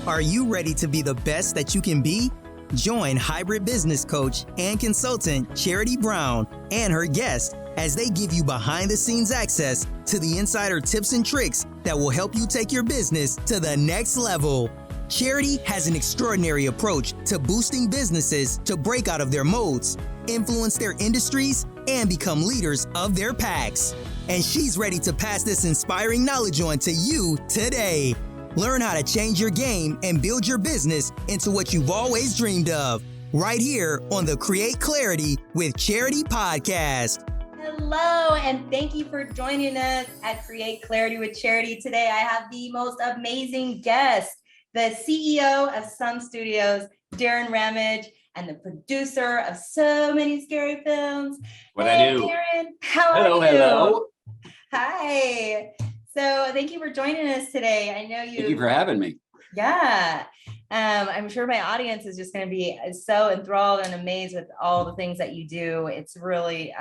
Are you ready to be the best that you can be? Join hybrid business coach and consultant Charity Brown and her guest as they give you behind-the-scenes access to the insider tips and tricks that will help you take your business to the next level. Charity has an extraordinary approach to boosting businesses to break out of their modes, influence their industries, and become leaders of their packs. And she's ready to pass this inspiring knowledge on to you today. Learn how to change your game and build your business into what you've always dreamed of, right here on the Create Clarity with Charity podcast. Hello, and thank you for joining us at Create Clarity with Charity. Today, I have the most amazing guest, the CEO of some studios, Darrin Ramage, and the producer of so many scary films. I do. Darren, how are you? Hello. Hi. So thank you for joining us today. I know you. Thank you for having me. Yeah. I'm sure my audience is just going to be so enthralled and amazed with all the things that you do. It's really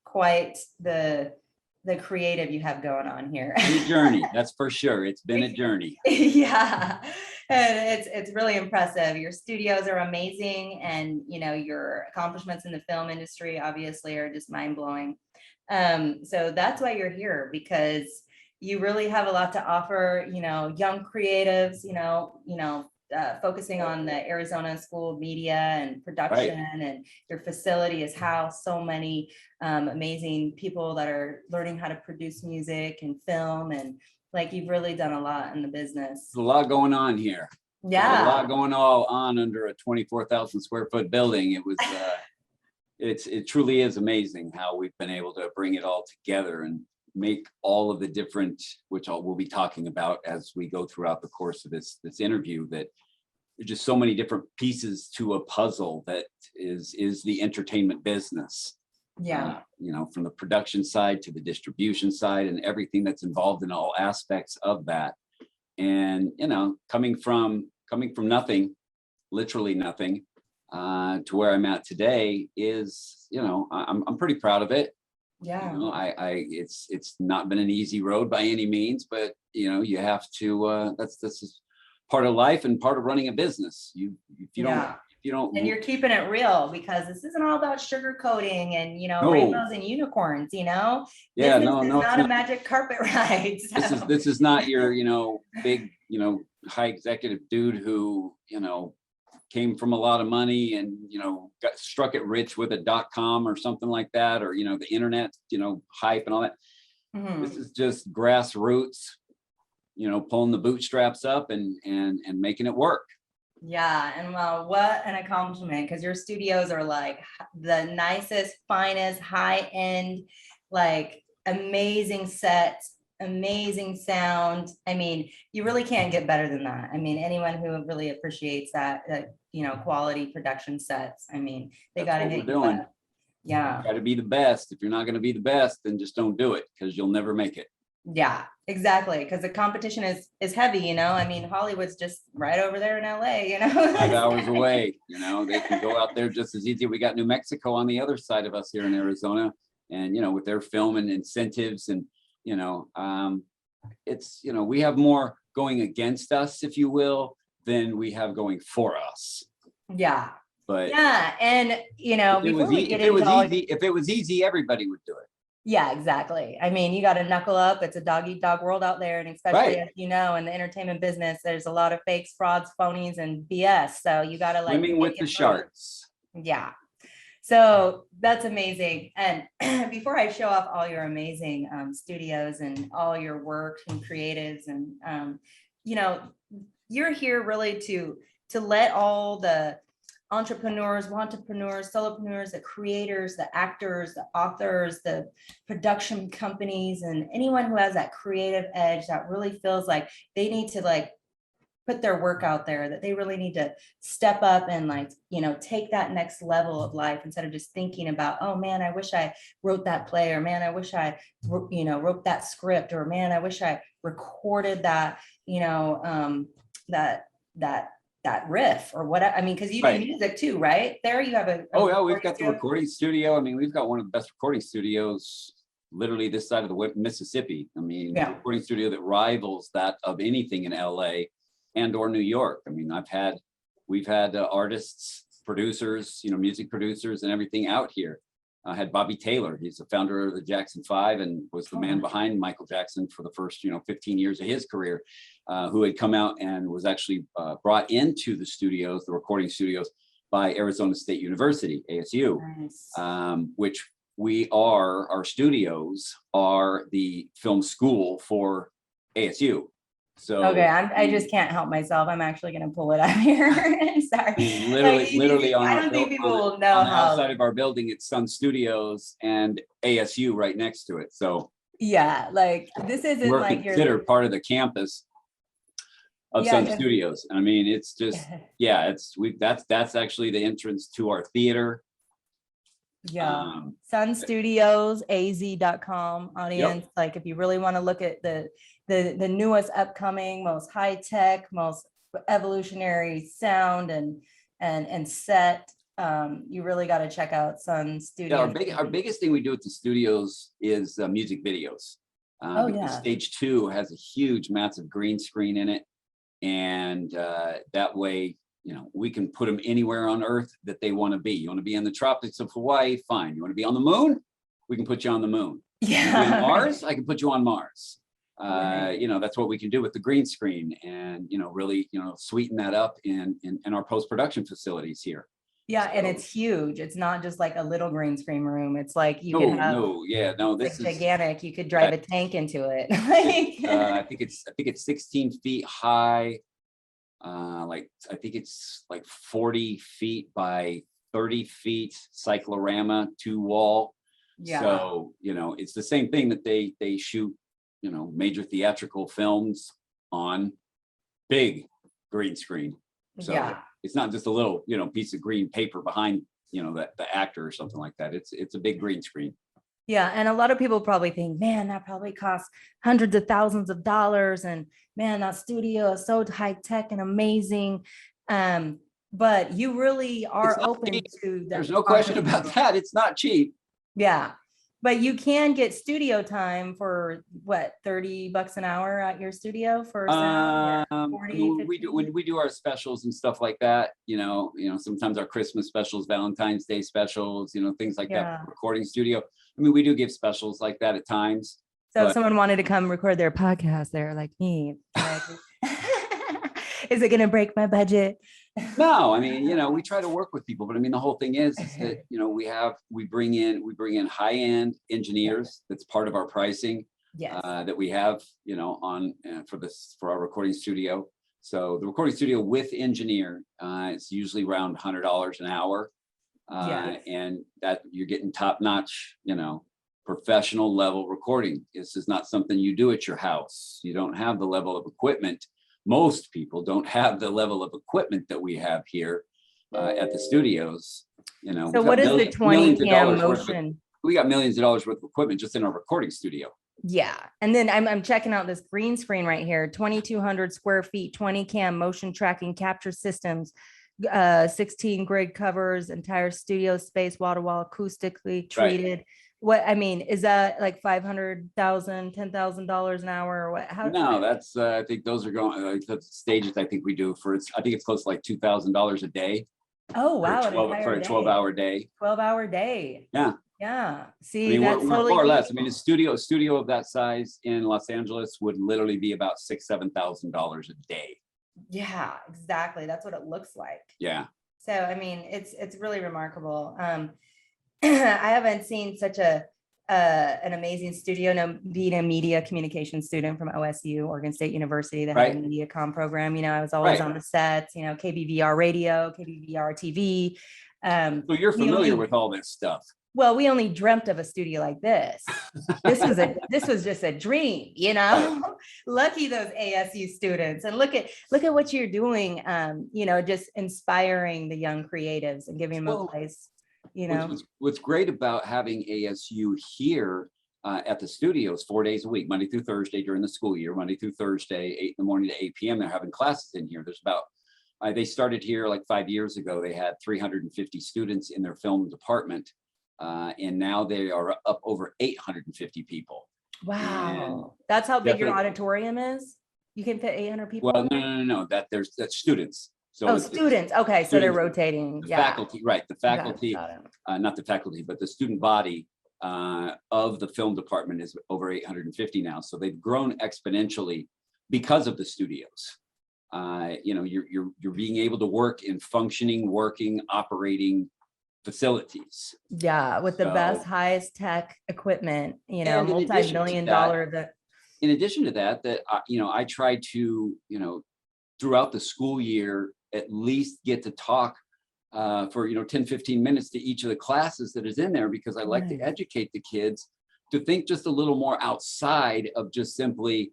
quite the creative you have going on here. It's a journey, that's for sure. It's been a journey. Yeah. And it's really impressive. Your studios are amazing, and your accomplishments in the film industry obviously are just mind-blowing. So that's why you're here, because you really have a lot to offer, young creatives, focusing on the Arizona School of Media and Production, right. And your facility has housed so many amazing people that are learning how to produce music and film, and you've really done a lot in the business. There's a lot going on here. Yeah. There's a lot going on under a 24,000 square foot building. It was, it truly is amazing how we've been able to bring it all together and make all of the different, which we'll be talking about as we go throughout the course of this interview, that there's just so many different pieces to a puzzle that is the entertainment business. Yeah. From the production side to the distribution side and everything that's involved in all aspects of that. And, coming from nothing, literally nothing, to where I'm at today is, I'm pretty proud of it. Yeah. It's not been an easy road by any means, but you have to, that's part of life and part of running a business. If you don't, and you're keeping it real, because this isn't all about sugarcoating and, No. rainbows and unicorns, Yeah, Business no, is no, not a magic carpet ride. So. This is not your, big, high executive dude who, came from a lot of money and, got struck it rich with a .com or something like that, or, the internet, hype and all that. Mm-hmm. This is just grassroots, pulling the bootstraps up and making it work. Yeah. And well, what an accomplishment, because your studios are the nicest, finest, high end, amazing sets, amazing sound. I mean, you really can't get better than that. I mean, anyone who really appreciates that quality production sets, they got to hit you up. Yeah. Got to be the best. If you're not going to be the best, then just don't do it, because you'll never make it. Yeah, exactly. Because the competition is heavy, Hollywood's just right over there in LA, 5 hours away, they can go out there just as easy. We got New Mexico on the other side of us here in Arizona, and, with their film and incentives and, it's, we have more going against us, if you will, than we have going for us. Yeah. But yeah. And, if it was easy, everybody would do it. Yeah, exactly. You got to knuckle up. It's a dog eat dog world out there. And especially, right. As in the entertainment business, there's a lot of fakes, frauds, phonies, and BS. So you got to swimming with the sharks. Yeah. So that's amazing. And before I show off all your amazing studios and all your work and creatives, and, you're here really to let all the entrepreneurs, solopreneurs, the creators, the actors, the authors, the production companies, and anyone who has that creative edge that really feels like they need to put their work out there, that they really need to step up and take that next level of life, instead of just thinking about, oh man, I wish I wrote that play, or man, I wish I wrote that script, or man, I wish I recorded that that riff or whatever. Because you do music too, right? There you have we've got the recording studio. We've got one of the best recording studios literally this side of the Mississippi. The recording studio that rivals that of anything in LA. and or New York. I mean, we've had artists, producers, music producers and everything out here. I had Bobby Taylor. He's the founder of the Jackson 5 and was the man behind Michael Jackson for the first, 15 years of his career, who had come out and was actually brought into the studios, the recording studios, by Arizona State University, ASU, Nice. which our studios are the film school for ASU. So Okay, I just can't help myself. I'm actually going to pull it up here. Sorry. literally on I don't think people will know on the how. outside of our building, it's Sun Studios and ASU right next to it. So Yeah, like this isn't we're like considered part of the campus of Sun Studios. I mean, it's just, that's actually the entrance to our theater. Yeah, sunstudiosaz.com audience. Yep. Like if you really want to look at the newest upcoming, most high tech, most evolutionary sound and set, you really got to check out Sun Studios. Yeah, our biggest thing we do at the studios is music videos. Because stage 2 has a huge, massive green screen in it, and that way, we can put them anywhere on Earth that they want to be. You want to be in the tropics of Hawaii? Fine. You want to be on the moon? We can put you on the moon. Yeah. On Mars? I can put you on Mars. Right. That's what we can do with the green screen, and really, sweeten that up in our post-production facilities here. Yeah, and it's huge. It's not just like a little green screen room. It's like you can have this is gigantic. You could drive a tank into it. I think it's 16 feet high. I think it's like 40 feet by 30 feet cyclorama 2 wall. Yeah. So, it's the same thing that they shoot, major theatrical films on big green screen. So it's not just a little, piece of green paper behind, the actor or something like that. It's a big green screen. Yeah. And a lot of people probably think, man, that probably costs hundreds of thousands of dollars. And man, that studio is so high tech and amazing. But you really are open to that. There's no question about that. It's not cheap. Yeah. But you can get studio time for what, $30 an hour at your studio for sound? 40, when we do our specials and stuff like that, sometimes our Christmas specials, Valentine's Day specials, things like that, recording studio. I mean, we do give specials like that at times. So if someone wanted to come record their podcast there, like me, is it going to break my budget? No, I mean, we try to work with people, but I mean, the whole thing is that, we bring in high-end engineers. That's part of our pricing. Yes. That we have, for our recording studio. So the recording studio with engineer, it's usually around $100 an hour. And that you're getting top-notch, professional level recording. This is not something you do at your house. You don't have the level of equipment. Most people don't have the level of equipment that we have here at the studios. So what is the 20 cam motion? We got millions of dollars worth of equipment just in our recording studio. Yeah. And then I'm checking out this green screen right here, 2,200 square feet, 20 cam motion tracking capture systems, 16 grid covers, entire studio space, wall to wall, acoustically treated. Right. What, I mean, is that like $500,000, $10,000 an hour or what? No, that's, I think those are going, the stages I think we do I think it's close to like $2,000 a day. Oh, wow. For a 12-hour day. 12-hour day. Yeah. Yeah. See, I mean, that's we're totally more or less. I mean, a studio of that size in Los Angeles would literally be about $6,000-7,000 a day. Yeah, exactly. That's what it looks like. Yeah. So, I mean, it's really remarkable. I haven't seen such an amazing studio. No, being a media communication student from OSU, Oregon State University, that had a media comm program. I was always on the sets. KBVR radio, KBVR TV. So you're familiar with all this stuff. Well, we only dreamt of a studio like this. This was just a dream, Lucky those ASU students, and look at what you're doing. Just inspiring the young creatives and giving them a place. What's great about having ASU here at the studios 4 days a week, Monday through Thursday during the school year, Monday through Thursday, 8 in the morning to 8 p.m. They're having classes in here. There's about, they started here like 5 years ago. They had 350 students in their film department. And now they are up over 850 people. Wow. That's how big your auditorium is? You can fit 800 people? Well, no. That's students. So Oh, it's students. Okay, so they're students, rotating. the Yeah. faculty, right? The faculty, Got it. not the faculty, but the student body of the film department is over 850 now. So they've grown exponentially because of the studios. You know, you're being able to work in functioning, working, operating facilities. Yeah, with the So- best, highest tech equipment, you know, And in addition to multi-million that- dollar. In addition to that, you know, I try to, you know, throughout the school year, at least get to talk for, you know, 10, 15 minutes to each of the classes that is in there, because I like to Nice. educate the kids to think just a little more outside of just simply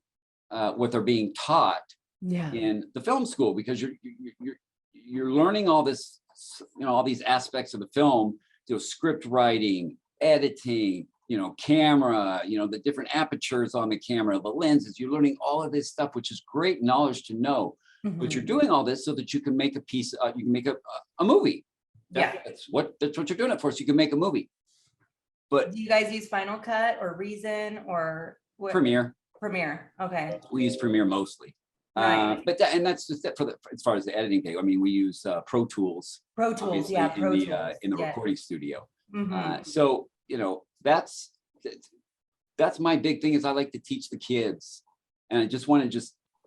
what they're being taught Yeah. in the film school, because you're learning all this, you know, all these aspects of the film, you know, script writing, editing, you know, camera, you know, the different apertures on the camera, the lenses. You're learning all of this stuff, which is great knowledge to know. But you're Mhm. doing all this so that you can make a piece, you can make a movie. Yeah. That's what you're doing it for, so you can make a movie. But Do you guys use Final Cut or Reason or what? Premiere, Premiere. Okay. we use Premiere mostly. Right. But that's just it for as far as the editing thing. I mean, we use Pro Tools, Pro Tools. obviously, Yeah. Pro in Tools. the Yeah. recording studio. Mhm. So, you know, that's my big thing, is I like to teach the kids, and I just want to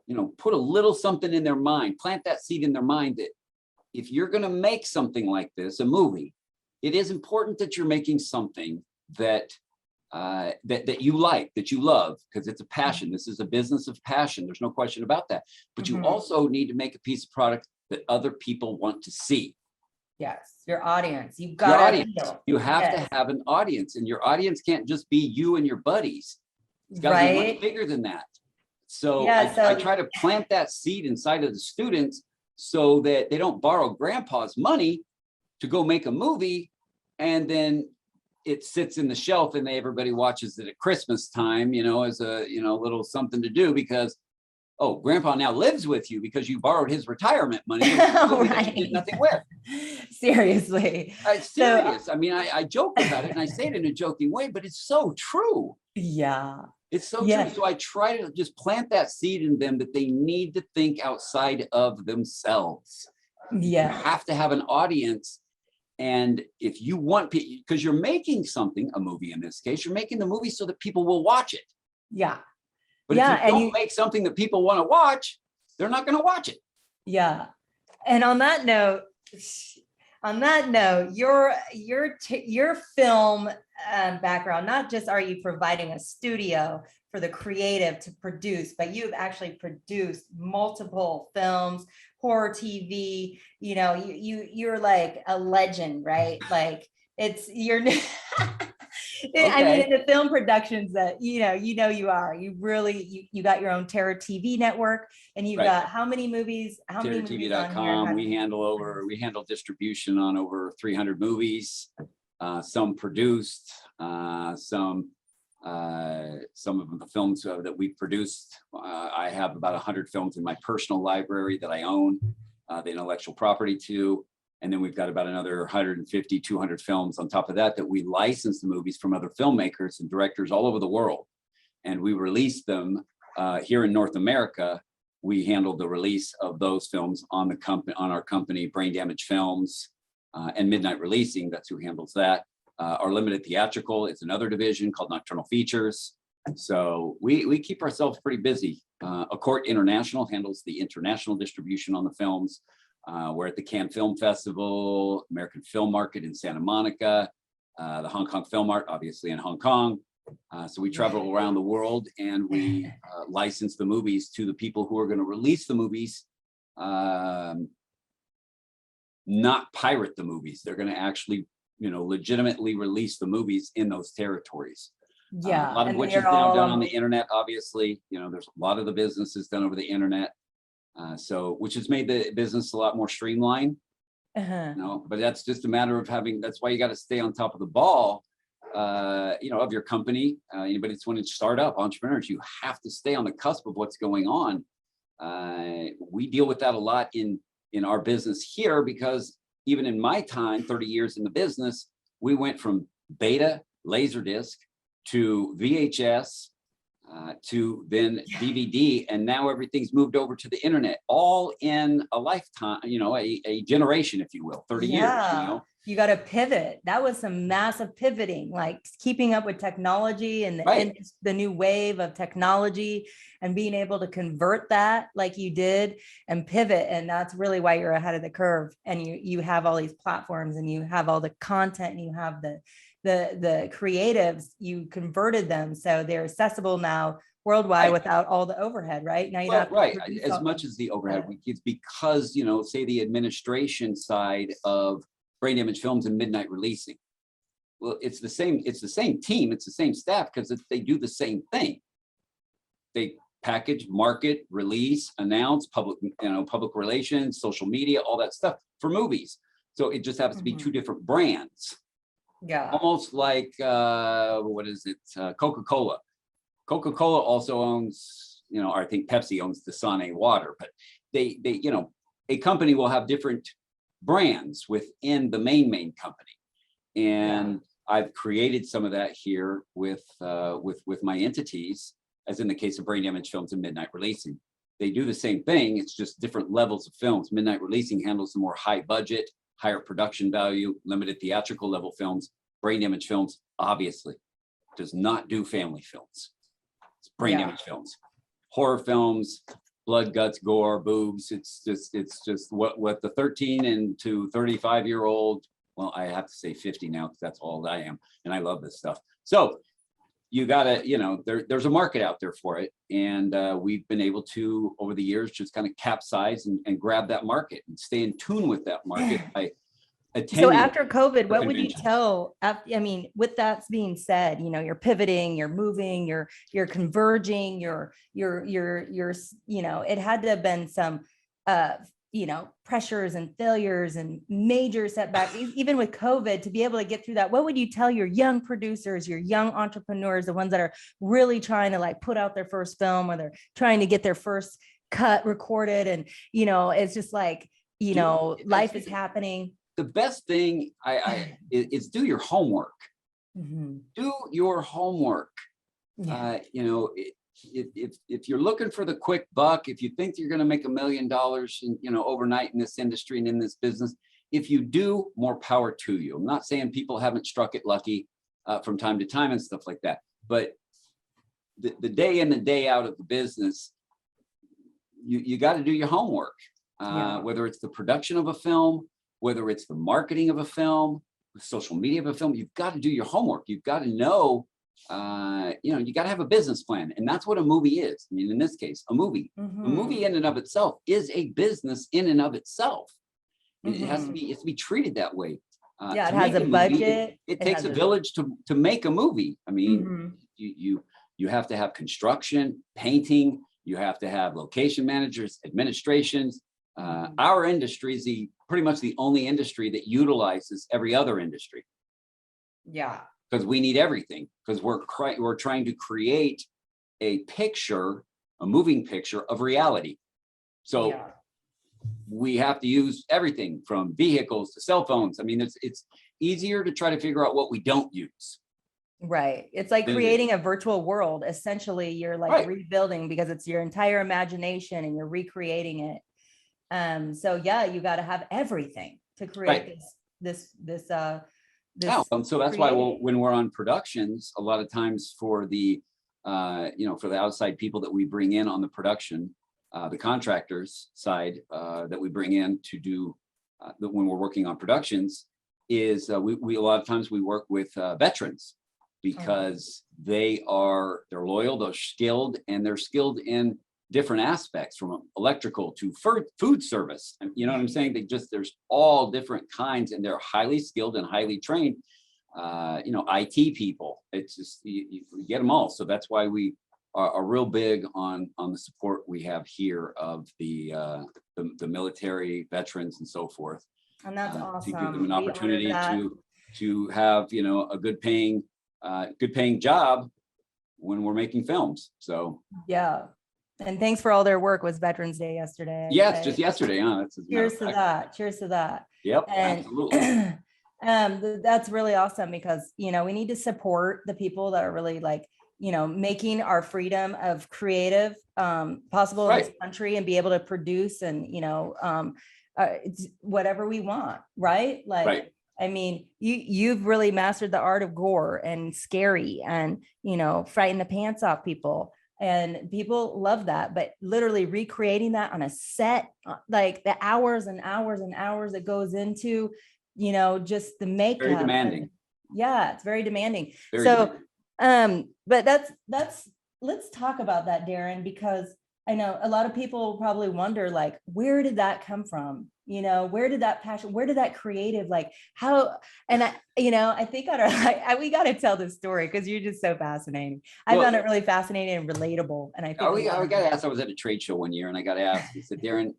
you know, put a little something in their mind, plant that seed in their mind that if you're going to make something like this, a movie, it is important that you're making something that that you like, that you love, because it's a passion. This is a business of passion. There's no question about that. But you Mhm. also need to make a piece of product that other people want to see. Yes. Your audience. You've Your got audience. You have Yes. to have an audience, and your audience can't just be you and your buddies. It's got to be much Right. bigger than that. So, Yeah, I so- try to plant that seed inside of the students so that they don't borrow grandpa's money to go make a movie, and then it sits in the shelf and everybody watches it at Christmas time, you know, as a, you know, little something to do, because, oh, grandpa now lives with you because you borrowed his retirement money that you did nothing with. Seriously. It's serious. I mean, I joke about it and I say it in a joking way, but it's so true. Yeah. It's so Yeah. true. So I try to just plant that seed in them that they need to think outside of themselves. You Yeah. have to have an audience. And if you want, because you're making something, a movie in this case, you're making the movie so that people will watch it. Yeah. But Yeah, if you and don't you- make something that people want to watch, they're not going to watch it. Yeah. And on that note, your film background, not just are you providing a studio for the creative to produce, but you've actually produced multiple films, horror TV, you know, you're like a legend, right? Like you're I mean, in the film productions that, you know, you are, you really, you got your own Terror TV network, and you've Right. got how many movies? How many movies on here? CharityTV.com. We handle distribution on over 300 movies, some produced, some of the films that we've produced. I have about 100 films in my personal library that I own the intellectual property to. And then we've got about another 150, 200 films on top of that we license the movies from other filmmakers and directors all over the world. And we release them here in North America. We handle the release of those films on our company, Brain Damage Films, and Midnight Releasing. That's who handles that. Our limited theatrical is another division called Nocturnal Features. So we keep ourselves pretty busy. Accord International handles the international distribution on the films. We're at the Cannes Film Festival, American Film Market in Santa Monica, the Hong Kong Film Art, obviously in Hong Kong. So we travel around the world, and we license the movies to the people who are going to release the movies, not pirate the movies. They're going to actually, you know, legitimately release the movies in those territories. Yeah. A lot of and which they're is now done all- on the internet, obviously. You know, there's a lot of the business is done over the internet. So, which has made the business a lot more streamlined, Uh-huh. you know, but that's just a matter of that's why you got to stay on top of the ball, you know, of your company. Anybody that's wanting to start up, entrepreneurs, you have to stay on the cusp of what's going on. We deal with that a lot in our business here, because even in my time, 30 years in the business, we went from beta Laserdisc to VHS, to then DVD, and now everything's moved over to the internet, all in a lifetime, a generation, if you will, 30 years, You got to pivot. That was some massive pivoting, like keeping up with technology and the new wave of technology, and being able to convert that like you did and pivot. And that's really why you're ahead of the curve. And you have all these platforms, and you have all the content, and you have the creatives, you converted them so they're accessible now worldwide without all the overhead, right? Now you don't have to as much as the overhead, it's because, say the administration side of Brain Damage Films and Midnight Releasing. Well, it's the same team, it's the same staff, because they do the same thing. They package, market, release, announce, public relations, social media, all that stuff for movies. So it just happens to be two different brands. Yeah. Almost like Coca-Cola. Coca-Cola also owns, I think Pepsi owns Dasani water, but they a company will have different brands within the main company. And I've created some of that here with my entities, as in the case of Brain Damage Films and Midnight Releasing. They do the same thing, it's just different levels of films. Midnight Releasing handles the more high budget, higher production value, limited theatrical level films. Brain Damage Films obviously does not do family films. It's Brain Damage Films, horror films, blood, guts, gore, boobs. It's just what the 13 and to 35-year-old. Well, I have to say 50 now, because that's all I am, and I love this stuff. So you gotta, there's a market out there for it, and we've been able to, over the years, just kind of capsize and grab that market and stay in tune with that market. So after COVID, what would you tell? With that being said, you're pivoting, you're moving, you're converging, you're it had to have been some, pressures and failures and major setbacks, even with COVID, to be able to get through that. What would you tell your young producers, your young entrepreneurs, the ones that are really trying to put out their first film, or they're trying to get their first cut recorded, and it's just life is happening. The best thing is do your homework. Mm-hmm. Do your homework. Yeah. If you're looking for the quick buck, if you think you're going to make $1 million overnight in this industry and in this business, if you do, more power to you. I'm not saying people haven't struck it lucky from time to time and stuff like that, but the day in and day out of the business, you got to do your homework. Whether it's the production of a film, whether it's the marketing of a film, social media of a film, you've got to do your homework. You've got to know, you got to have a business plan. And that's what a movie is. In this case, a movie. Mm-hmm. A movie in and of itself is a business in and of itself. Mm-hmm. It has to be treated that way. It has a budget. It takes a village to make a movie. You have to have construction, painting, you have to have location managers, administrations. Our industry is pretty much the only industry that utilizes every other industry. Yeah. Because we need everything, because we're trying to create a moving picture of reality. So we have to use everything from vehicles to cell phones. It's easier to try to figure out what we don't use. Right. It's like creating a virtual world. Essentially, you're rebuilding, because it's your entire imagination and you're recreating it. So you got to have everything to create this. So that's why when we're on productions, a lot of times for the for the outside people that we bring in on the production, the contractors side that we bring in to do when we're working on productions, is we a lot of times we work with veterans, because they're loyal, they're skilled, and they're skilled in different aspects, from electrical to food service. You know what I'm saying? There's all different kinds, and they're highly skilled and highly trained. IT people. It's just you get them all. So that's why we are real big on the support we have here of the military veterans and so forth. And that's awesome. To give them an opportunity to have a good paying job when we're making films. So and thanks for all their work. Was Veterans Day yesterday? Yes, just yesterday. Cheers to that. Cheers to that. Yep, and, absolutely. That's really awesome, because we need to support the people that are really making our freedom of creative possible in this country, and be able to produce and, it's whatever we want, right? Like, I mean, you've really mastered the art of gore and scary and, frighten the pants off people. And people love that, but literally recreating that on a set, like the hours and hours and hours that goes into, just the makeup. Very demanding. Yeah, it's very demanding. Very so, demanding. But let's talk about that, Darren, because I know a lot of people probably wonder, like, where did that come from? Where did that passion, where did that creative, like how, and I think we got to tell this story because you're just so fascinating. I found it really fascinating and relatable. And I think I got asked, I was at a trade show one year and I got asked, he said, Darren,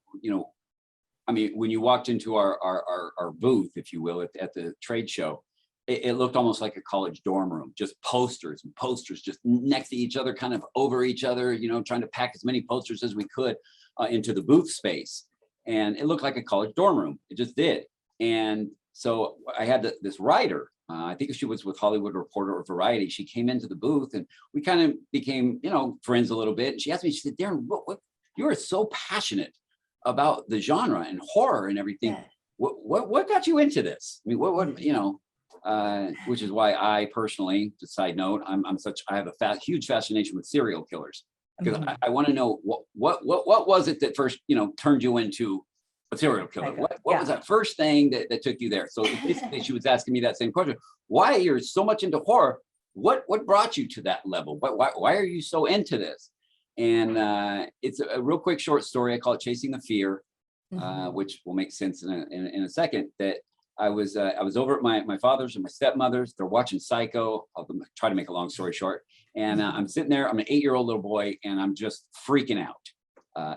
I mean, when you walked into our booth, if you will, at the trade show, it looked almost like a college dorm room, just posters and posters just next to each other, kind of over each other, trying to pack as many posters as we could into the booth space. And it looked like a college dorm room. It just did. And so I had this writer, I think she was with Hollywood Reporter or Variety. She came into the booth and we kind of became, friends a little bit. And she asked me, she said, Darren, what you are so passionate about the genre and horror and everything. Yeah. What got you into this? I mean, which is why I personally, just side note, I have a huge fascination with serial killers, because I want to know what was it that first, turned you into a serial killer? What was that first thing that took you there? So basically she was asking me that same question. Why you're so much into horror? What brought you to that level? Why are you so into this? And it's a real quick short story. I call it Chasing the Fear, which will make sense in a second. That I was over at my father's and my stepmother's. They're watching Psycho. I'll try to make a long story short. And I'm sitting there. I'm an 8-year-old little boy, and I'm just freaking out,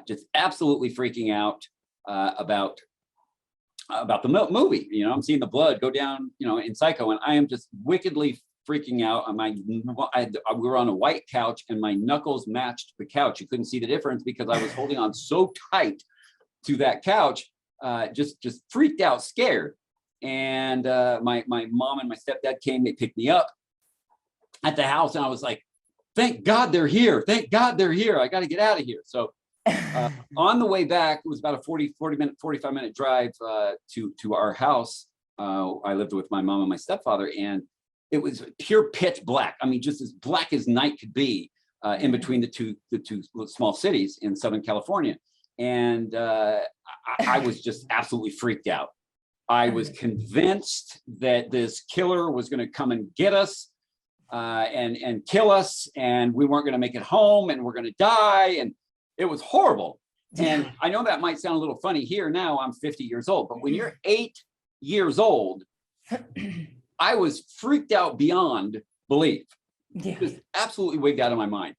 just absolutely freaking out about the movie. I'm seeing the blood go down, in Psycho, and I am just wickedly freaking out. We were on a white couch, and my knuckles matched the couch. You couldn't see the difference because I was holding on so tight to that couch, just freaked out, scared. And my mom and my stepdad came, they picked me up at the house, and I was like, thank God they're here. Thank God they're here. I got to get out of here. So on the way back, it was about a 45 minute drive to our house. I lived with my mom and my stepfather, and it was pure pitch black. I mean, just as black as night could be in between the two small cities in Southern California. And I was just absolutely freaked out. I was convinced that this killer was going to come and get us and kill us, and we weren't going to make it home, and we're going to die. And it was horrible. And I know that might sound a little funny here now. I'm 50 years old, but when you're 8 years old, I was freaked out beyond belief. Just absolutely wigged out of my mind.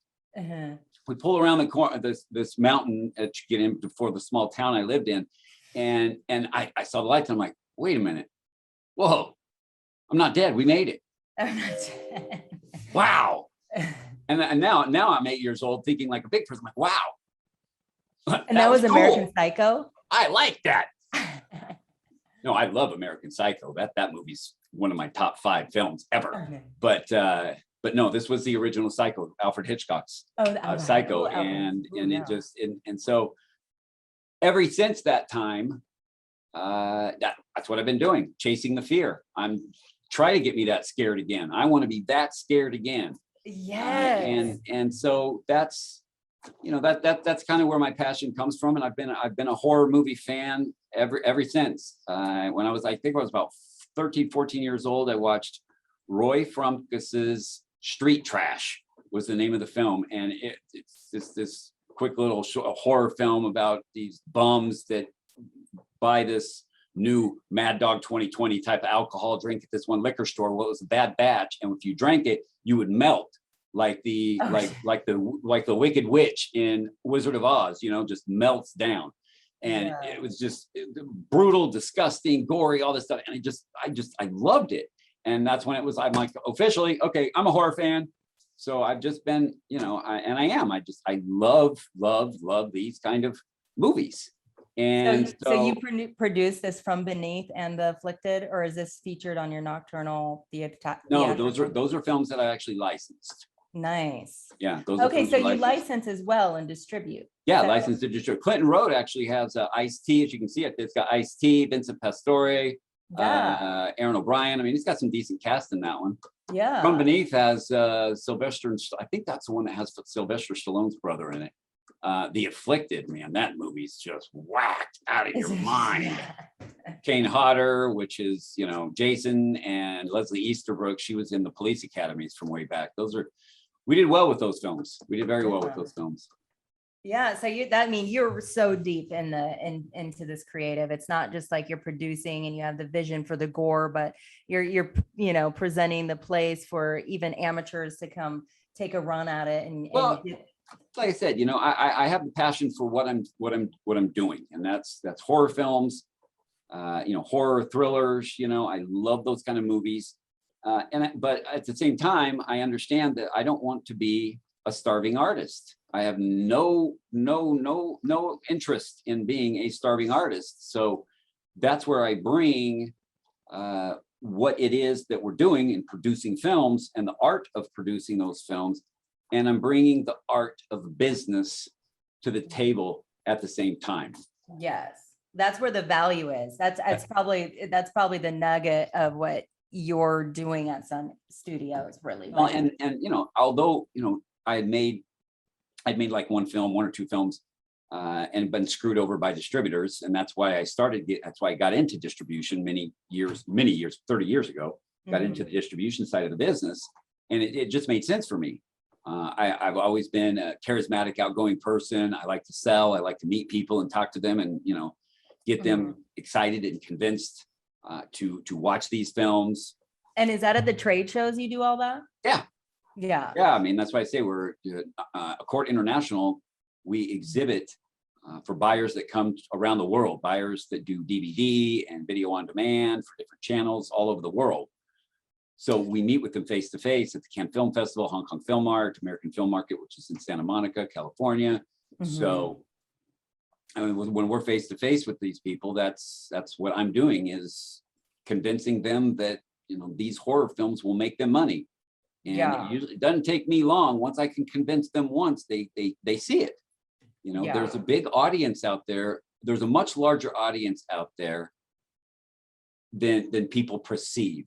We pull around the corner, this mountain that you get in before the small town I lived in. And I saw the lights. And I'm like, wait a minute. Whoa, I'm not dead. We made it. I'm not dead. Wow. And now I'm 8 years old, thinking like a big person. I'm like, wow. And that was cool. American Psycho. I like that. No, I love American Psycho. That movie's one of my top 5 films ever. Okay. But no, this was the original Psycho, Alfred Hitchcock's Psycho. And so ever since that time, that's what I've been doing, chasing the fear. I'm trying to get me that scared again. I want to be that scared again. Yes. And so that's that's kind of where my passion comes from. And I've been a horror movie fan ever since. When I think I was about 13, 14 years old, I watched Roy Frumkis's Street Trash was the name of the film. And it's this quick little horror film about these bums that buy this new Mad Dog 2020 type of alcohol drink at this one liquor store. Well, it was a bad batch, and if you drank it, you would melt like the Wicked Witch in Wizard of Oz. Just melts down, and it was just brutal, disgusting, gory, all this stuff. And I loved it, and that's when I'm like, officially, okay, I'm a horror fan. So I've just been, I love these kind of movies. And so you produce this From Beneath and The Afflicted, or is this featured on your Nocturnal theater? No, those are films that I actually licensed. Nice. Yeah, those are Okay, films so we you license. license as well and distribute. Yeah, So- licensed to distribute. Clinton Road actually has Ice-T, as you can see it. It's got Ice-T, Vincent Pastore, Yeah, Aaron O'Brien. I mean, he's got some decent cast in that one. From yeah. Beneath has Sylvester, and I think that's the one that has Sylvester Stallone's brother in it. The Afflicted, man, that movie's just whacked out of your mind. Kane Hodder, which is, you know, Jason, and Leslie Easterbrook. She was in the Police Academies from way back. We did well with those films. We did very well with those films. Yeah, so you're so deep into this creative. It's not just like you're producing and you have the vision for the gore, but you're presenting the plays for even amateurs to come take a run at it. Well, like I said, you know, I have a passion for what I'm doing, and that's horror films, horror thrillers. You know, I love those kind of movies. But at the same time, I understand that I don't want to be a starving artist. I have no interest in being a starving artist. So that's where I bring what it is that we're doing in producing films and the art of producing those films. And I'm bringing the art of business to the table at the same time. Yes, that's where the value is. That's probably the nugget of what you're doing at Sun Studios, really. Well, and although I'd made like one or two films and been screwed over by distributors, and that's why I got into distribution many years, 30 years ago. Got into the distribution side of the business, and it just made sense for me. I've always been a charismatic, outgoing person. I like to sell. I like to meet people and talk to them, and get them excited and convinced to watch these films. And is that at the trade shows you do all that? Yeah. Yeah. I mean, that's why I say we're Accord International. We exhibit for buyers that come around the world, buyers that do DVD and video on demand for different channels all over the world. So we meet with them face to face at the Cannes Film Festival, Hong Kong Film Art, American Film Market, which is in Santa Monica, California. So I mean, when we're face to face with these people, that's what I'm doing, is convincing them that these horror films will make them money. And it usually doesn't take me long. Once I can convince them once, they see it. There's a big audience out there. There's a much larger audience out there than people perceive.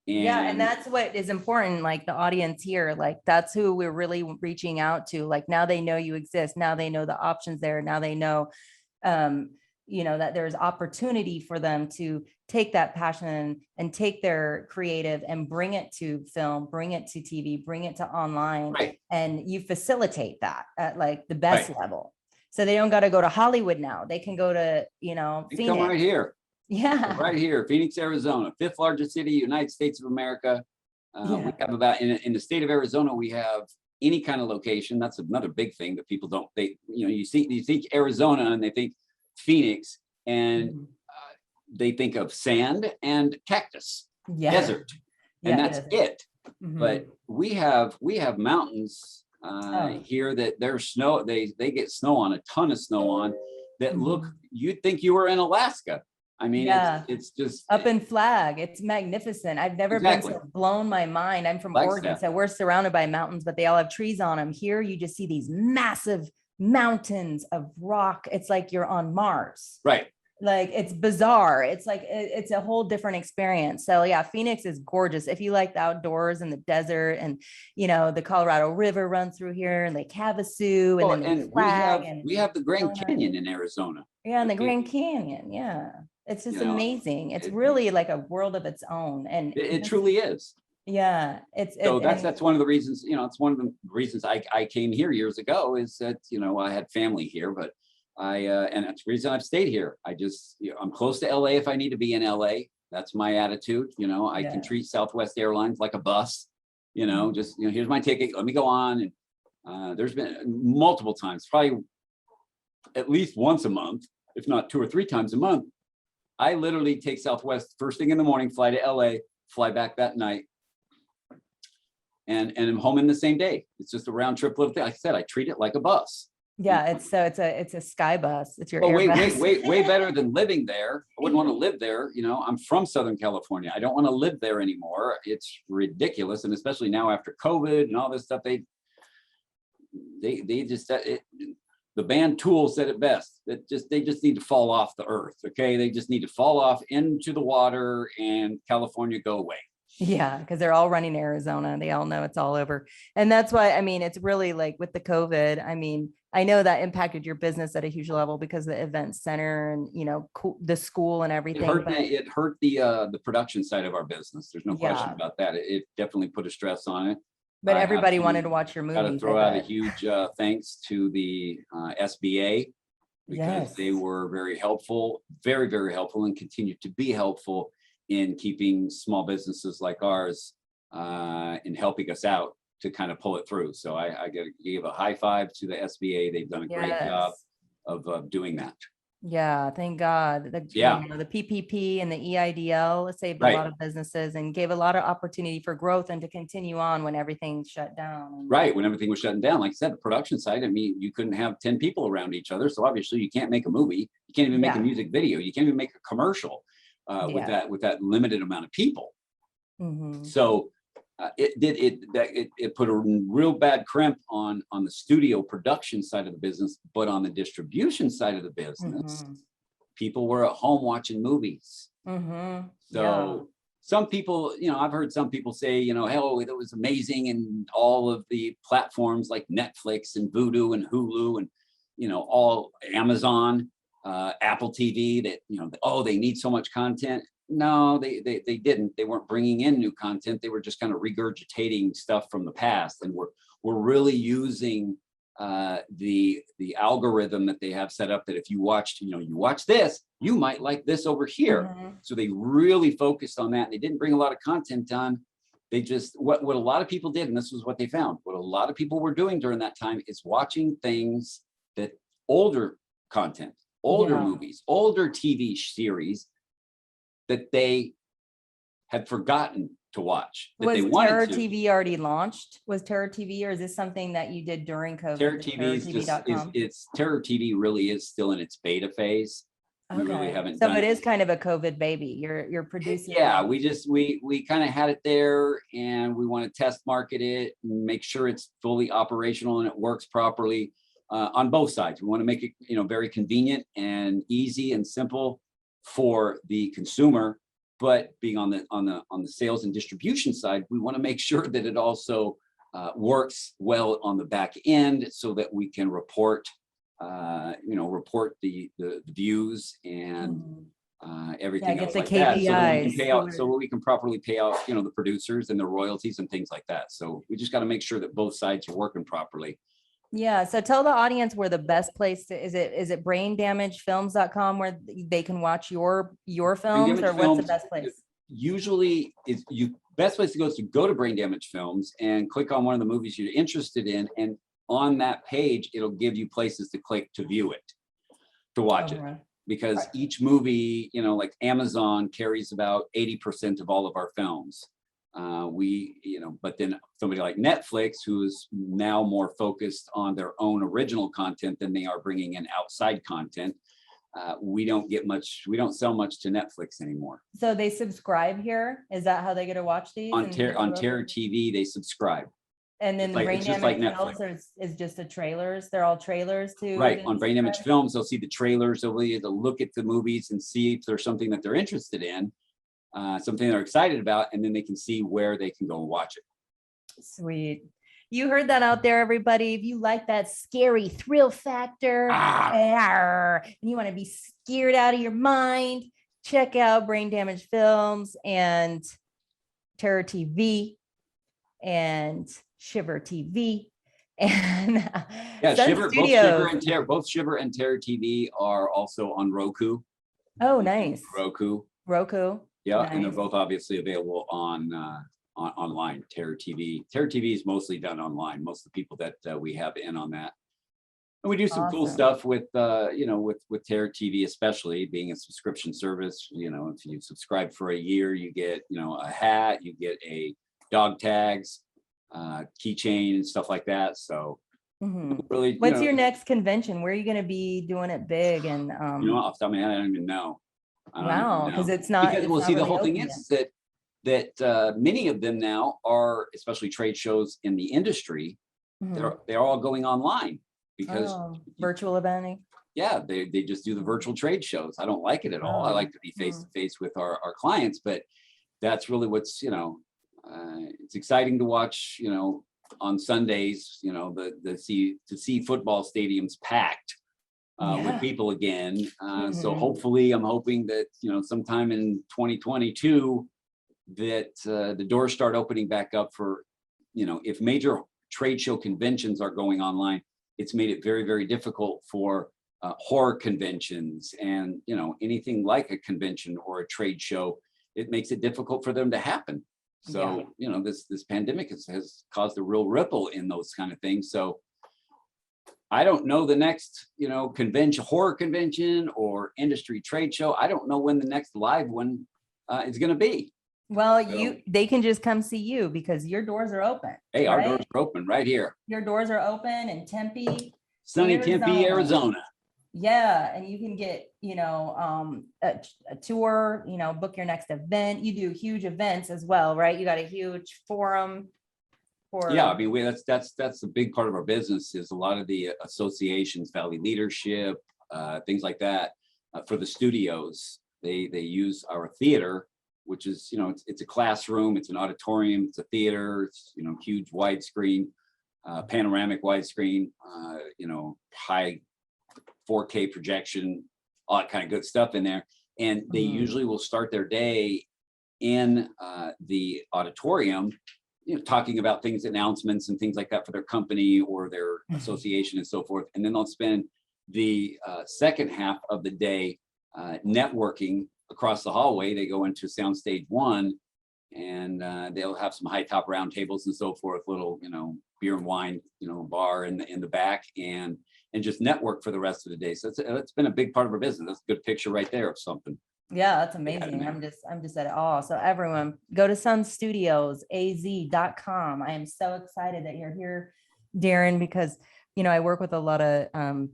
And that's what is important. Like the audience here, like that's who we're really reaching out to. Like now they know you exist. Now they know the options there. Now they know, that there's opportunity for them to take that passion and take their creative and bring it to film, bring it to TV, bring it to online. Right. And you facilitate that at like the best level. So they don't got to go to Hollywood now. They can go to, Phoenix. Come right here. Yeah. Right here, Phoenix, Arizona, 5th largest city, United States of America. We have about in the state of Arizona, we have any kind of location. That's another big thing that people don't. You think Arizona and they think Phoenix, and they think of sand and cactus, desert, and that's it. But we have mountains here that there's snow. They get snow on, a ton of snow on, that look. You'd think you were in Alaska. I mean, it's just up in Flag. It's magnificent. I've never been so blown my mind. I'm from Oregon, so we're surrounded by mountains, but they all have trees on them. Here, you just see these massive mountains of rock. It's like you're on Mars. Right. Like it's bizarre. It's like it's a whole different experience. So yeah, Phoenix is gorgeous. If you like the outdoors and the desert, and the Colorado River runs through here, and Lake Havasu, and then the Flag, we have the Grand Canyon in Arizona. Yeah, and the Grand Canyon. Yeah. It's just amazing. It's really like a world of its own. And it truly is. Yeah. That's one of the reasons, it's one of the reasons I came here years ago, is that, I had family here, but and that's the reason I've stayed here. I'm close to LA if I need to be in LA. That's my attitude. I can treat Southwest Airlines like a bus, here's my ticket. Let me go on. And there's been multiple times, probably at least once a month, if not 2 or 3 times a month, I literally take Southwest first thing in the morning, fly to LA, fly back that night, and I'm home in the same day. It's just a round trip little thing. Like I said, I treat it like a bus. Yeah, it's a sky bus. It's your Well, Airbus. way better than living there. I wouldn't want to live there. You know, I'm from Southern California. I don't want to live there anymore. It's ridiculous. And especially now after COVID and all this stuff, they just, the band Tool said it best, that they just need to fall off the earth. Okay. They just need to fall off into the water and California go away. Yeah, because they're all running Arizona. They all know it's all over. And that's why, I mean, it's really like with the COVID, I mean, I know that impacted your business at a huge level because the event center and, you know, the school and everything. It hurt the production side of our business. There's no question Yeah. about that. It definitely put a stress on it. But I have everybody to- wanted to watch your Got to movies. throw I out a bet. huge thanks to the SBA because they Yes. were very helpful, very, very helpful, and continue to be helpful in keeping small businesses like ours in helping us out to kind of pull it through. So I give a high five to the SBA. They've done a great job Yes. of doing that. Yeah, thank God. Yeah. You know, the PPP and the EIDL saved a Right. lot of businesses and gave a lot of opportunity for growth and to continue on when everything shut down. Right, when everything was shutting down, like I said, the production side, I mean, you couldn't have 10 people around each other. So obviously you can't make a movie. You can't even make a Yeah. music video. You can't even make a commercial with that limited amount of people. Mhm. So it put a real bad crimp on the studio production side of the business, but on the distribution side of the business, Mhm. people were at home watching movies. Mhm. So some people, you know, I've heard some people say, you know, hell, it was amazing, and all of the platforms like Netflix and Vudu and Hulu and, you know, all Amazon, Apple TV, that, you know, oh, they need so much content. No, they didn't. They weren't bringing in new content. They were just kind of regurgitating stuff from the past, and we're really using the algorithm that they have set up that if you watched, you know, you watch this, you might like this over here. Mhm. So they really focused on that. They didn't bring a lot of content on. They just, what a lot of people did, and this was what they found, what a lot of people were doing during that time is watching things that older content, older Yeah. movies, older TV series that they had forgotten to watch, that they Was wanted Terror to. TV already launched? Was Terror TV, or is this something that you did during COVID? Terror the TV is just, terrortv.com? it's Terror TV really is still in its beta phase. We really Okay. haven't So done it is kind of a COVID baby. You're producing. Yeah, we kind of had it there, and we want to test market it and make sure it's fully operational and it works properly on both sides. We want to make it, you know, very convenient and easy and simple for the consumer, but being on the sales and distribution side, we want to make sure that it also works well on the back end so that we can report the views and everything get else the like that, so that we can KPIs. pay out, so we can properly pay out, you know, the producers and the royalties and things like that. So we just got to make sure that both sides are working properly. Yeah. So tell the audience where the best place is it braindamagefilms.com where they can watch your films, Damage or what's the Films, best place? Usually best place to go is to go to Brain Damage Films and click on one of the movies you're interested in, and on that page it'll give you places to click to view it, to watch it. Right. Because each movie, you know, like Amazon carries about 80% of all of our films. But then somebody like Netflix, who is now more focused on their own original content than they are bringing in outside content, we don't sell much to Netflix anymore. So they subscribe here? Is that how they get to watch these? On Terror TV, they subscribe. And then It's the like- Brain it's just like Damage Netflix. Films is just the trailers. They're all trailers too. Right, that on you Brain Damage subscribe? Films, they'll see the trailers, they'll be able to look at the movies and see if there's something that they're interested in, something they're excited about, and then they can see where they can go and watch it. Sweet. You heard that out there, everybody. If you like that scary thrill factor, and you want to be scared out of your mind, check out Brain Damage Films and Terror TV and Shiver TV and Yeah, Sun Shiver, both Shiver and Terror TV are also on Roku. Oh, nice. Roku. Yeah, and they're Nice. both obviously available on online. Terror TV is mostly done online. Most of the people that we have in on that, and we do some cool Awesome. stuff with with Terror TV, especially being a subscription service. You know, if you subscribe for a year, you get, you know, a hat, you get a dog tags, keychain, and stuff like that. So Mhm. Really, you What's know, your next convention? Where are you going to be doing it big? And you know, off the top of my head, I don't even know. I don't even wow, know. because it's Because, well, not see, the really whole thing open yet. is that many of them now are, especially trade shows in the industry, Mhm. they're all going online because Oh, virtual eventing. yeah, they just do the virtual trade shows. I don't like it at all. I Oh, like to be face to face with our clients, but that's really what's, it's exciting to watch, on Sundays, to see football stadiums packed with yeah. people again. So Mhm. hopefully I'm hoping that, sometime in 2022 that the doors start opening back up for, if major trade show conventions are going online, it's made it very, very difficult for horror conventions and, anything like a convention or a trade show. It makes it difficult for them to happen. Yeah. So, this pandemic has caused a real ripple in those kind of things. So I don't know the next, convention, horror convention or industry trade show. I don't know when the next live one is going to be. Well, So, they can just come see you because your doors are open, hey, our doors right? are open right here. Your doors are open in Tempe, Sunny Tempe, Arizona. Yeah, and you can get, a tour, book your next event. You do huge events as well, right? You got a huge forum Yeah, I for, mean, that's a big part of our business is a lot of the associations, Valley Leadership, things like that, for the studios. They use our theater, which is, it's a classroom, it's an auditorium, it's a theater, it's, huge widescreen, panoramic widescreen, high 4K projection, all that kind of good stuff in there. And they Mhm. usually will start their day in the auditorium, talking about things, announcements and things like that for their company or their association and so forth. And then they'll spend the second half of the day networking across the hallway. They go into soundstage one and they'll have some high top round tables and so forth, little, beer and wine, bar in the back and just network for the rest of the day. So it's been a big part of our business. That's a good picture right there of something. Yeah, that's they had in amazing. there. I'm just at awe. So everyone go to sunstudiosaz.com. I am so excited that you're here, Darren, because I work with a lot of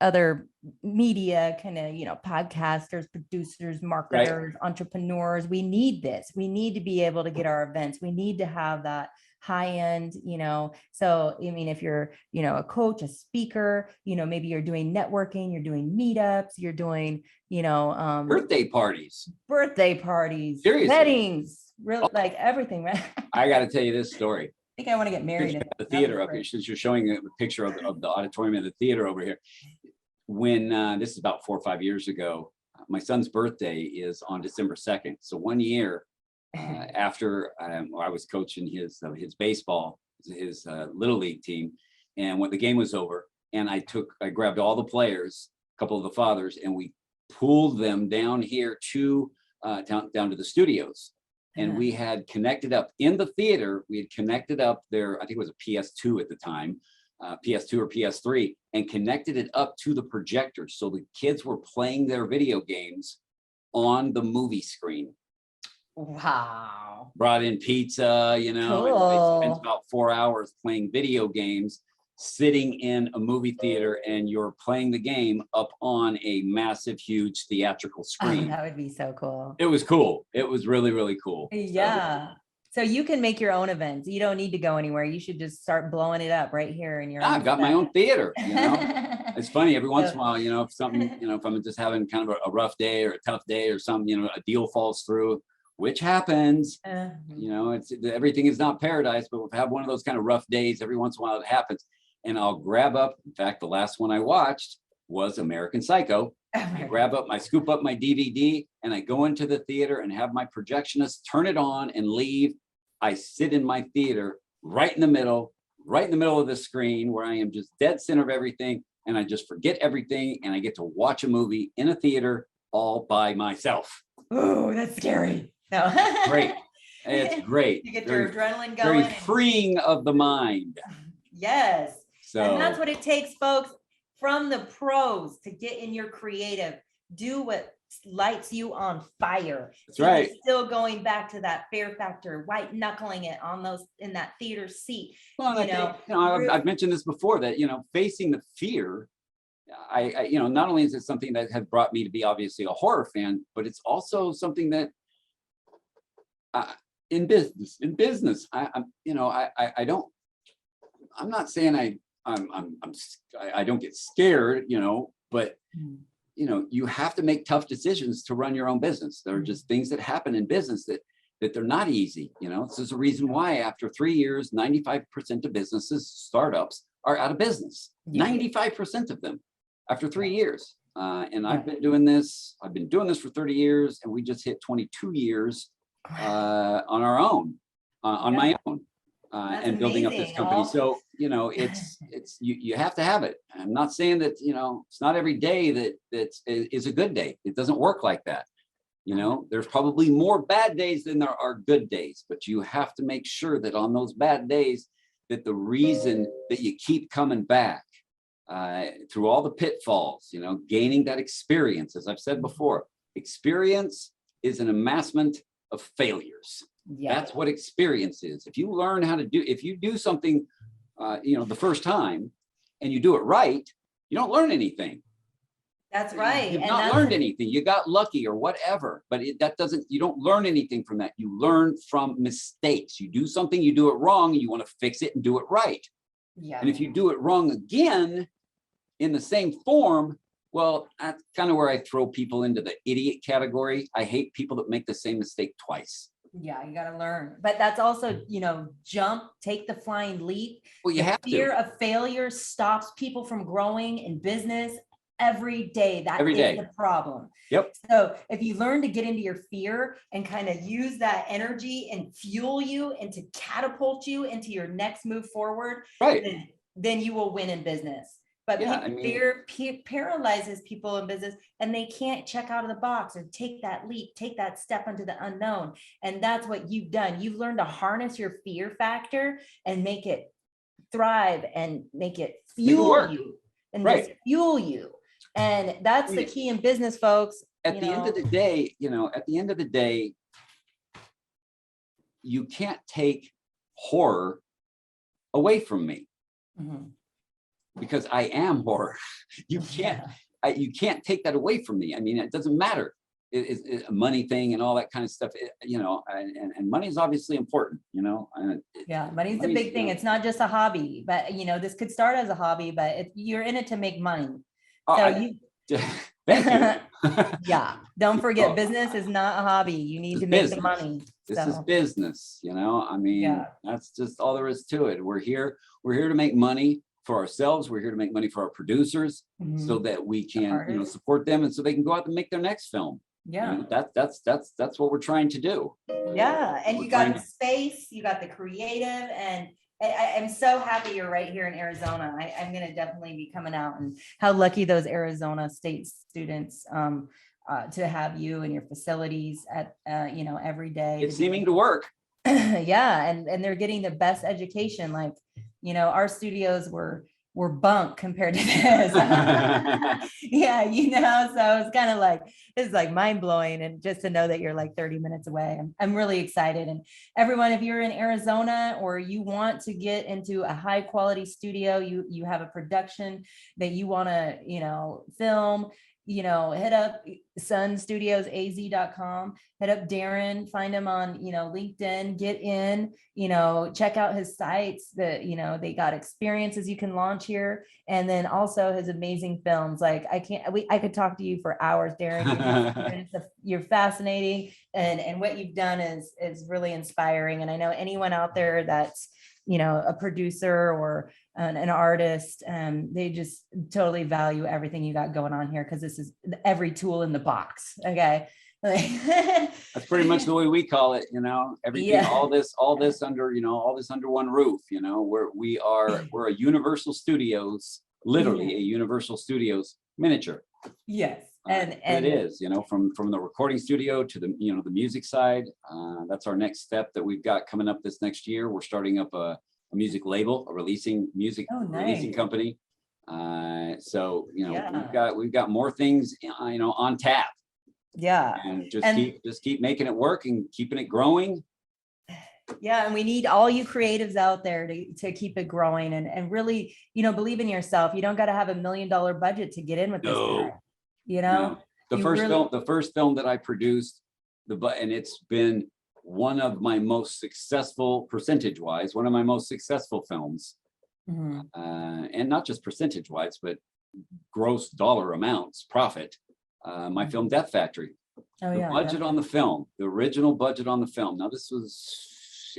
other media kind of, podcasters, producers, Right. marketers, entrepreneurs. We need this. We need to be able to get our events. We need to have that high end, so I mean, if you're, a coach, a speaker, maybe you're doing networking, you're doing meetups, you're doing, Birthday parties. Seriously. Weddings, really, like everything, right? I got to tell you this story. I think I want to get married. Since the theater up here, since you're showing a picture of the auditorium of the theater over here. When this is about 4 or 5 years ago, my son's birthday is on December 2nd. So 1 year after I was coaching his baseball, his little league team, and when the game was over, and I grabbed all the players, a couple of the fathers, and we pulled them down here to down to the studios. And we had connected up in the theater. We had connected up there. I think it was a PS2 at the time, PS2 or PS3, and connected it up to the projector. So the kids were playing their video games on the movie screen. Wow. Brought in pizza, Cool. and they spent about 4 hours playing video games, sitting in a movie theater, and you're playing the game up on a massive, huge theatrical screen. That would be so cool. It was cool. It was really, really cool. Yeah. So you can make your own events. You don't need to go anywhere. You should just start blowing it up right here in your own I've got my own theater. It's funny every once in a while, if something, if I'm just having kind of a rough day or a tough day or something, a deal falls through, which happens. It's everything is not paradise, but we've had one of those kind of rough days. Every once in a while it happens. And I'll grab up. In fact, the last one I watched was American Psycho. I scoop up my DVD and I go into the theater and have my projectionist turn it on and leave. I sit in my theater right in the middle of the screen where I am just dead center of everything. And I just forget everything. And I get to watch a movie in a theater all by myself. Oh, that's scary. No. Great. It's great. You get your adrenaline going. Very freeing of the mind. Yes. So, and that's what it takes, folks, from the pros to get in your creative. Do what lights you on fire. That's So you're right. still going back to that fear factor, white knuckling it on those in that theater seat. Well, and You know, I've mentioned this before, that, facing the fear, not only is it something that has brought me to be obviously a horror fan, but it's also something that in business, I'm not saying I don't get scared, but you have to make tough decisions to run your own business. There are just things that happen in business that they're not easy. This is a reason why after 3 years, 95% of businesses, startups, are out of business. 95% of them after 3 years. And I've been doing this for 30 years, and we just hit 22 years on our own, on my own. And building up this company. So, it's you have to have it. I'm not saying that, it's not every day that is a good day. It doesn't work like that. There's probably more bad days than there are good days, but you have to make sure that on those bad days, that the reason that you keep coming back through all the pitfalls, gaining that experience, as I've said before, experience is an amassment of failures. That's what experience is. If you do something, the first time and you do it right, you don't learn anything. That's right. You've not learned anything. You got lucky or whatever, but you don't learn anything from that. You learn from mistakes. You do something, you do it wrong, and you want to fix it and do it right. And if you do it wrong again in the same form, well, that's kind of where I throw people into the idiot category. I hate people that make the same mistake twice. Yeah, you got to learn. But that's also, take the flying leap. Well, you have to. Fear of failure stops people from growing in business every day. That is the problem. Yep. So if you learn to get into your fear and kind of use that energy and fuel you and to catapult you into your next move forward, right, then you will win in business. But fear paralyzes people in business, and they can't check out of the box or take that leap, take that step into the unknown. And that's what you've done. You've learned to harness your fear factor and make it thrive and make it fuel you and just fuel you. And that's the key in business, folks. At the end of the day, you can't take horror away from me. Mm-hmm. Because I am horror. You can't take that away from me. I mean, it doesn't matter. It's a money thing and all that kind of stuff, and money is obviously important, money's the big thing. It's not just a hobby, but this could start as a hobby, but you're in it to make money. Thank you. Don't forget, business is not a hobby. You need to make the money. This is business, that's just all there is to it. We're here to make money for ourselves. We're here to make money for our producers, so that we can support them, and so they can go out and make their next film. That's what we're trying to do. And you got the space, you got the creative, and I'm so happy you're right here in Arizona. I'm going to definitely be coming out, and how lucky those Arizona State students to have you and your facilities at every day. It's seeming to work. And they're getting the best education. Like, our studios were bunk compared to this. So it's kind of like, it's like mind blowing. And just to know that you're like 30 minutes away, I'm really excited. And everyone, if you're in Arizona or you want to get into a high quality studio, you have a production that you want to, film, hit up sunstudiosaz.com, hit up Darren, find him on, LinkedIn, get in, check out his sites that, they got experiences you can launch here. And then also his amazing films. Like I could talk to you for hours, Darren. You're fascinating. And what you've done is really inspiring. And I know anyone out there that's, a producer or an artist, they just totally value everything you got going on here, because this is every tool in the box. Okay. That's pretty much the way we call it, everything, all this under one roof, we're a Universal Studios, literally a Universal Studios miniature. Yes. And it is, from the recording studio to the, the music side. That's our next step that we've got coming up this next year. We're starting up a music label, a releasing company. So, we've got more things, on tap. Yeah. And just And keep making it work and keeping it growing. yeah, and we need all you creatives out there to keep it growing and really, believe in yourself. You don't got to have $1 million budget to get in with this guy. No. The You first really- film that I produced, and it's been one of my most successful, percentage-wise, one of my most successful films. Mhm. And not just percentage-wise, but gross dollar amounts, profit. My film Death Factory. Oh, The yeah, budget on the film, the original budget on the film. Now, this was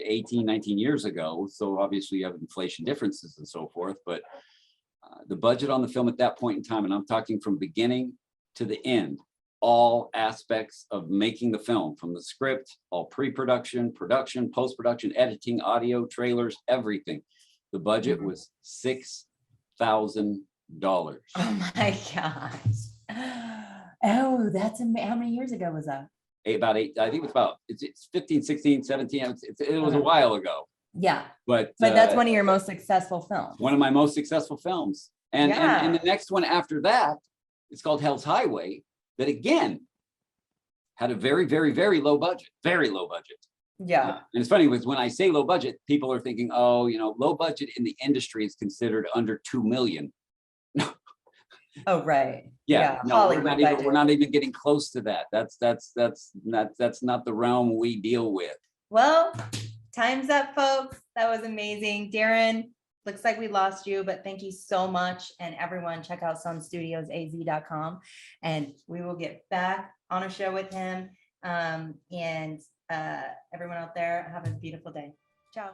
18, 19 years ago. So obviously you have inflation differences and so forth, but the budget on the film at that point in time, and I'm talking from beginning to the end, all aspects of making the film, from the script, all pre-production, production, post-production, editing, audio, trailers, everything. The budget Mhm. was $6,000. Oh my gosh. Oh, how many years ago was that? About eight, I think it was about, it's 15, 16, 17. It was a Okay. while ago, Yeah, but that's one of your most successful films. one of my most successful films. And Yeah. the next one after that, it's called Hell's Highway, that again had a very, very, very low budget, very low budget. Yeah. And it's funny, because when I say low budget, people are thinking, oh, low budget in the industry is considered under 2 million. Oh, right. Yeah, no, Hollywood we're not budget. even getting close to that. That's not the realm we deal with. Well, time's up, folks. That was amazing. Darren, looks like we lost you, but thank you so much. And everyone, check out sunstudiosaz.com and we will get back on a show with him. And everyone out there, have a beautiful day. Ciao.